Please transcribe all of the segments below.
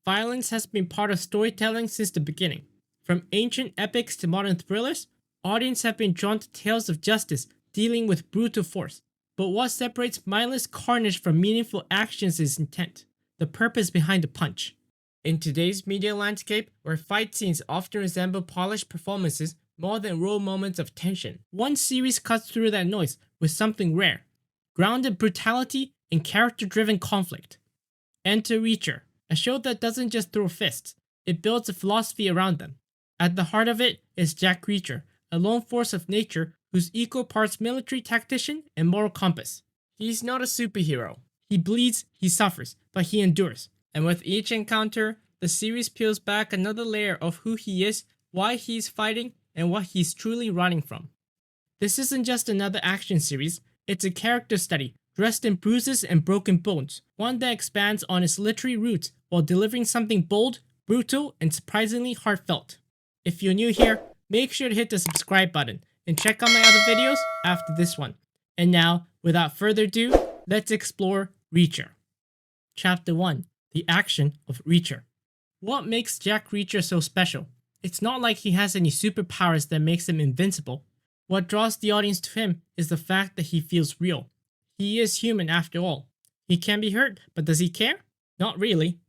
Violence has been part of storytelling since the beginning. From ancient epics to modern thrillers, audiences have been drawn to tales of justice dealing with brutal force. But what separates mindless carnage from meaningful actions is intent, the purpose behind the punch. In today's media landscape, where fight scenes often resemble polished performances more than raw moments of tension, one series cuts through that noise with something rare: grounded brutality and character-driven conflict. Enter Reacher, a show that doesn't just throw fists, it builds a philosophy around them. At the heart of it is Jack Reacher, a lone force of nature who's equal parts military tactician and moral compass. He's not a superhero. He bleeds, he suffers, but he endures. And with each encounter, the series peels back another layer of who he is, why he's fighting, and what he's truly running from. This isn't just another action series, it's a character study dressed in bruises and broken bones, one that expands on its literary roots while delivering something bold, brutal, and surprisingly heartfelt. If you're new here, make sure to hit the subscribe button and check out my other videos after this one. And now, without further ado, let's explore Reacher. Chapter 1. The Action of Reacher. What makes Jack Reacher so special? It's not like he has any superpowers that makes him invincible. What draws the audience to him is the fact that he feels real. He is human after all. He can be hurt, but does he care? Not really.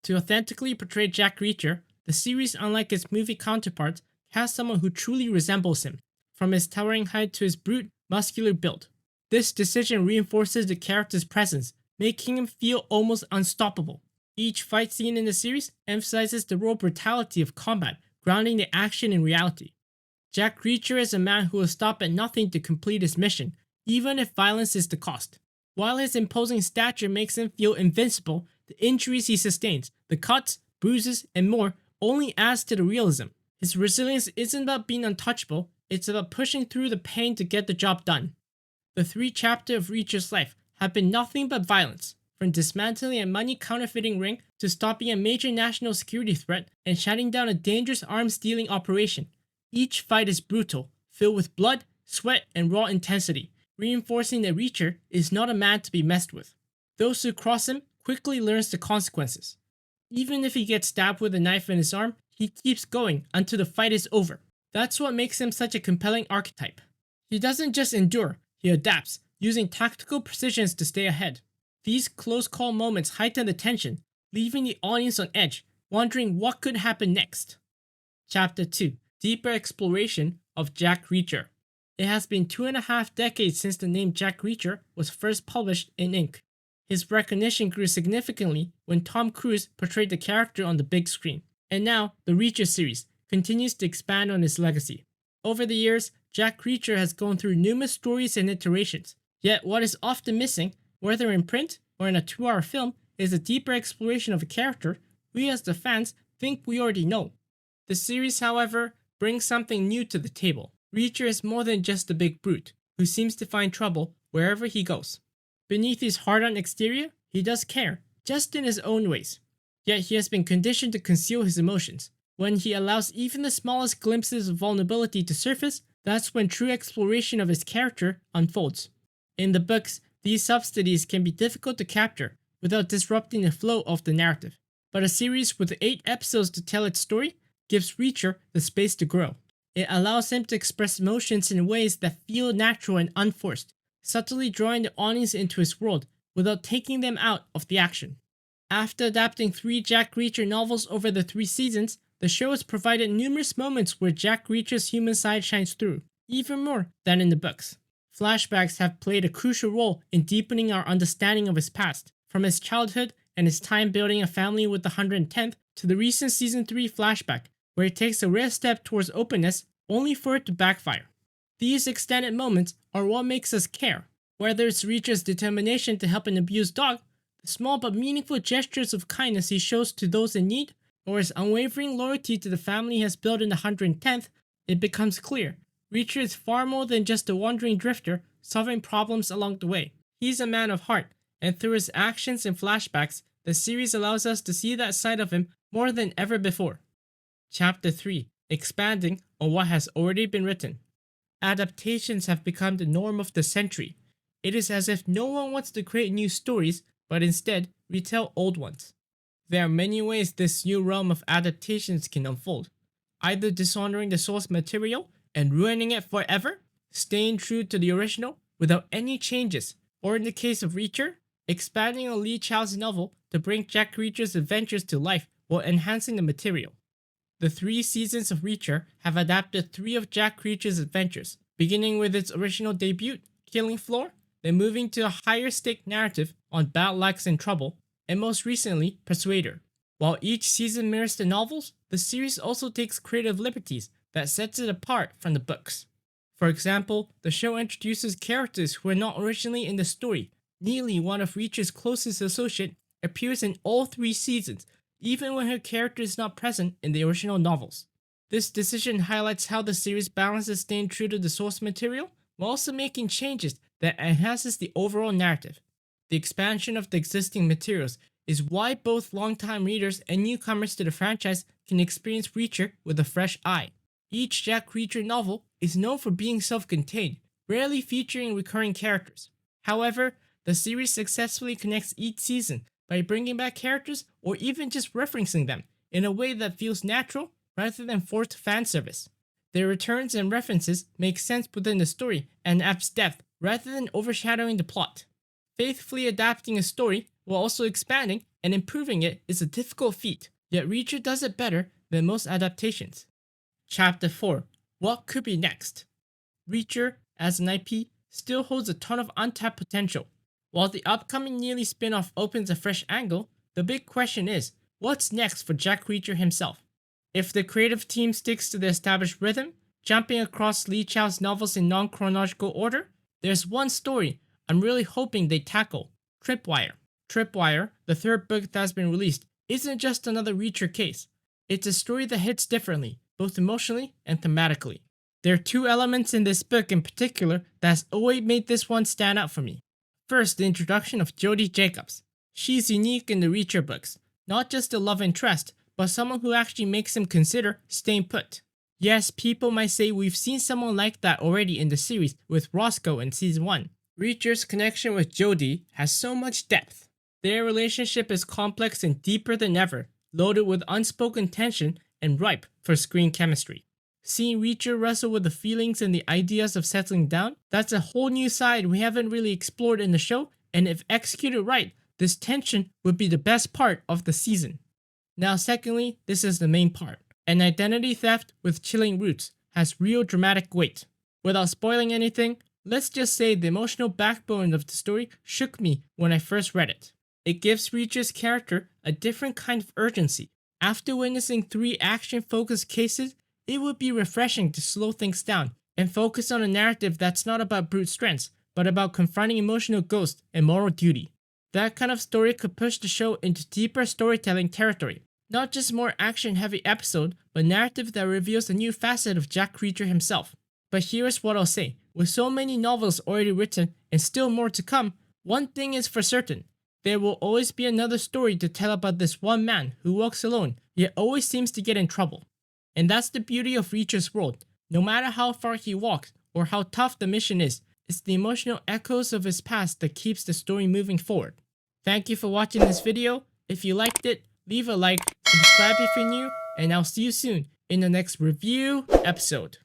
To authentically portray Jack Reacher, the series, unlike its movie counterparts, has someone who truly resembles him, from his towering height to his brute, muscular build. This decision reinforces the character's presence, making him feel almost unstoppable. Each fight scene in the series emphasizes the raw brutality of combat, grounding the action in reality. Jack Reacher is a man who will stop at nothing to complete his mission, even if violence is the cost. While his imposing stature makes him feel invincible, the injuries he sustains, the cuts, bruises, and more, only adds to the realism. His resilience isn't about being untouchable, it's about pushing through the pain to get the job done. The 3 chapters of Reacher's life have been nothing but violence, from dismantling a money counterfeiting ring to stopping a major national security threat and shutting down a dangerous arms dealing operation. Each fight is brutal, filled with blood, sweat, and raw intensity, reinforcing that Reacher is not a man to be messed with. Those who cross him quickly learn the consequences. Even if he gets stabbed with a knife in his arm, he keeps going until the fight is over. That's what makes him such a compelling archetype. He doesn't just endure, he adapts, using tactical precisions to stay ahead. These close call moments heighten the tension, leaving the audience on edge, wondering what could happen next. Chapter 2. Deeper Exploration of Jack Reacher. It has been 2.5 decades since the name Jack Reacher was first published in ink. His recognition grew significantly when Tom Cruise portrayed the character on the big screen. And now, the Reacher series continues to expand on his legacy. Over the years, Jack Reacher has gone through numerous stories and iterations. Yet what is often missing, whether in print or in a 2-hour film, is a deeper exploration of a character we as the fans think we already know. The series, however, brings something new to the table. Reacher is more than just a big brute, who seems to find trouble wherever he goes. Beneath his hard-on exterior, he does care, just in his own ways. Yet he has been conditioned to conceal his emotions. When he allows even the smallest glimpses of vulnerability to surface, that's when true exploration of his character unfolds. In the books, these subtleties can be difficult to capture without disrupting the flow of the narrative. But a series with 8 episodes to tell its story gives Reacher the space to grow. It allows him to express emotions in ways that feel natural and unforced, subtly drawing the audience into his world without taking them out of the action. After adapting 3 Jack Reacher novels over the 3 seasons, the show has provided numerous moments where Jack Reacher's human side shines through, even more than in the books. Flashbacks have played a crucial role in deepening our understanding of his past, from his childhood and his time building a family with the 110th to the recent Season 3 flashback, where he takes a rare step towards openness only for it to backfire. These extended moments are what makes us care, whether it's Reacher's determination to help an abused dog, the small but meaningful gestures of kindness he shows to those in need, or his unwavering loyalty to the family he has built in the 110th, it becomes clear Reacher is far more than just a wandering drifter solving problems along the way. He's a man of heart, and through his actions and flashbacks, the series allows us to see that side of him more than ever before. Chapter 3. Expanding on what has already been written. Adaptations have become the norm of the century. It is as if no one wants to create new stories, but instead retell old ones. There are many ways this new realm of adaptations can unfold, either dishonoring the source material and ruining it forever, staying true to the original without any changes, or in the case of Reacher, expanding on Lee Chow's novel to bring Jack Reacher's adventures to life while enhancing the material. The 3 seasons of Reacher have adapted 3 of Jack Reacher's adventures, beginning with its original debut, Killing Floor, then moving to a higher stake narrative on Bad Luck's in Trouble, and most recently, Persuader. While each season mirrors the novels, the series also takes creative liberties that sets it apart from the books. For example, the show introduces characters who are not originally in the story. Neely, one of Reacher's closest associates, appears in all 3 seasons, even when her character is not present in the original novels. This decision highlights how the series balances staying true to the source material while also making changes that enhances the overall narrative. The expansion of the existing materials is why both longtime readers and newcomers to the franchise can experience Reacher with a fresh eye. Each Jack Reacher novel is known for being self-contained, rarely featuring recurring characters. However, the series successfully connects each season by bringing back characters or even just referencing them in a way that feels natural rather than forced fan service. Their returns and references make sense within the story and adds depth rather than overshadowing the plot. Faithfully adapting a story while also expanding and improving it is a difficult feat, yet Reacher does it better than most adaptations. Chapter 4: What could be next? Reacher, as an IP, still holds a ton of untapped potential. While the upcoming Neely spin-off opens a fresh angle, the big question is, what's next for Jack Reacher himself? If the creative team sticks to the established rhythm, jumping across Lee Chow's novels in non-chronological order, there's one story I'm really hoping they tackle: Tripwire. Tripwire, the 3rd book that's been released, isn't just another Reacher case. It's a story that hits differently, both emotionally and thematically. There are 2 elements in this book in particular that's always made this one stand out for me. First, the introduction of Jodie Jacobs. She's unique in the Reacher books, not just a love interest, but someone who actually makes him consider staying put. Yes, people might say we've seen someone like that already in the series with Roscoe in Season 1. Reacher's connection with Jodie has so much depth. Their relationship is complex and deeper than ever, loaded with unspoken tension and ripe for screen chemistry. Seeing Reacher wrestle with the feelings and the ideas of settling down, that's a whole new side we haven't really explored in the show, and if executed right, this tension would be the best part of the season. Now secondly, this is the main part. An identity theft with chilling roots has real dramatic weight. Without spoiling anything, let's just say the emotional backbone of the story shook me when I first read it. It gives Reacher's character a different kind of urgency. After witnessing 3 action-focused cases, it would be refreshing to slow things down and focus on a narrative that's not about brute strengths, but about confronting emotional ghosts and moral duty. That kind of story could push the show into deeper storytelling territory. Not just more action-heavy episode, but narrative that reveals a new facet of Jack Reacher himself. But here's what I'll say. With so many novels already written and still more to come, one thing is for certain. There will always be another story to tell about this one man who walks alone, yet always seems to get in trouble. And that's the beauty of Reacher's world. No matter how far he walks or how tough the mission is, it's the emotional echoes of his past that keeps the story moving forward. Thank you for watching this video. If you liked it, leave a like, subscribe if you're new, and I'll see you soon in the next review episode.